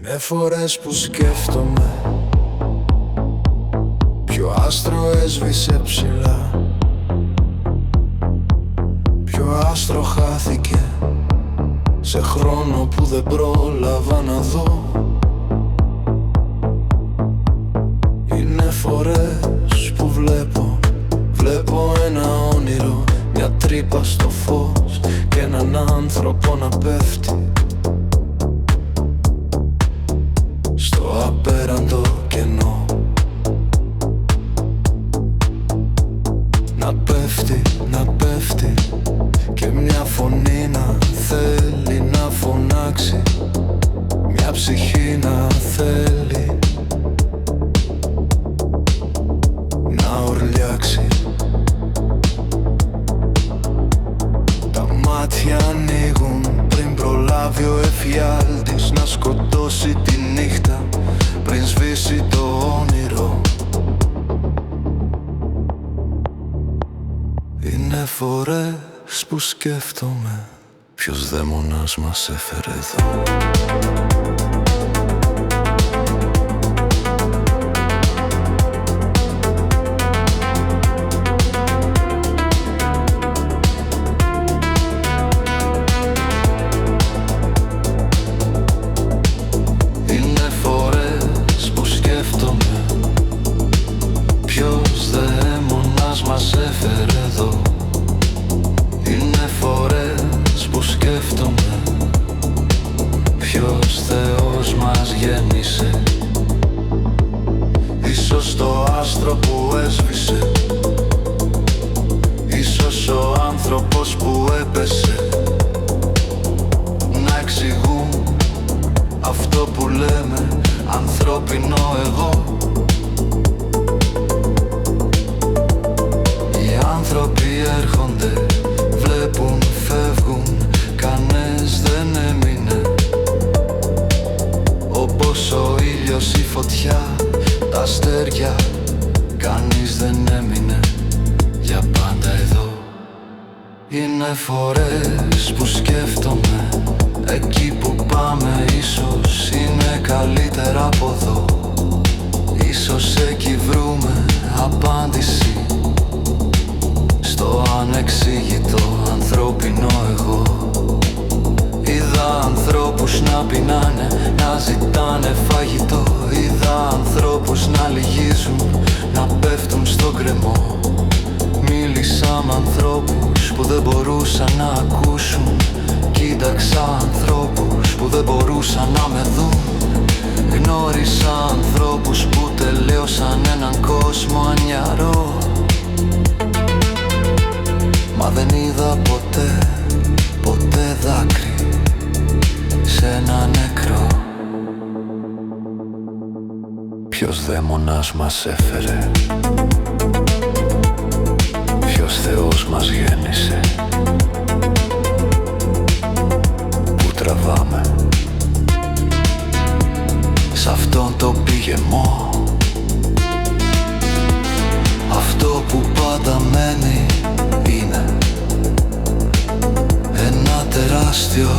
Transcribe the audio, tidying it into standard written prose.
Είναι φορές που σκέφτομαι ποιο άστρο έσβησε ψηλά, ποιο άστρο χάθηκε σε χρόνο που δεν πρόλαβα να δω. Είναι φορές που βλέπω ένα όνειρο, μια τρύπα στο φως και έναν άνθρωπο να πέφτει στο απέραντο κενό. Να πέφτει και μια φωνή να θέλει να φωνάξει, μια ψυχή να θέλει να ορλιάξει. Τα μάτια ανοίγουν πριν προλάβει ο εφιάλτης να σκοτώσει τη νύχτα, πριν σβήσει το όνειρο. Είναι φορές που σκέφτομαι ποιος δαίμονας μας έφερε εδώ. Είναι φορές που σκέφτομαι ποιος δαίμονας μας έφερε εδώ. Είναι φορές που σκέφτομαι ποιος Θεός μας γέννησε. Ίσως το άστρο που έσβησε, ίσως ο άνθρωπος που έπεσε, να εξηγούν αυτό που λέμε ανθρώπινο εγώ. Οι άνθρωποι έρχονται, βλέπουν, φεύγουν, κανείς δεν έμεινε. Όπως ο ήλιος, η φωτιά, τα αστέρια, κανείς δεν έμεινε για πάντα εδώ. Είναι φορές που σκέφτομαι εκεί που πάμε ίσως είναι καλύτερα από εδώ. Ίσως εκεί βρούμε απάντηση στο ανεξήγητο ανθρώπινο εγώ. Είδα ανθρώπους να πεινάνε, να ζητάνε φαγητό. Είδα ανθρώπους να λυγίζουν, να πέφτουν στον κρεμό. Μίλησα με ανθρώπους που δεν μπορούσαν να ακούσουν. Κοίταξα ανθρώπους που δεν μπορούσαν να με δουν. Γνώρισα ανθρώπους που τελείωσαν έναν κόσμο ανιαρό. Μα δεν είδα ποτέ δάκρυ σε ένα νεκρό. Ποιος δαίμονας μας έφερε, ποιος Θεός μας γέννησε. Πού τραβάμε σ' αυτόν το πηγεμό, αυτό που πάντα μένει είναι ένα τεράστιο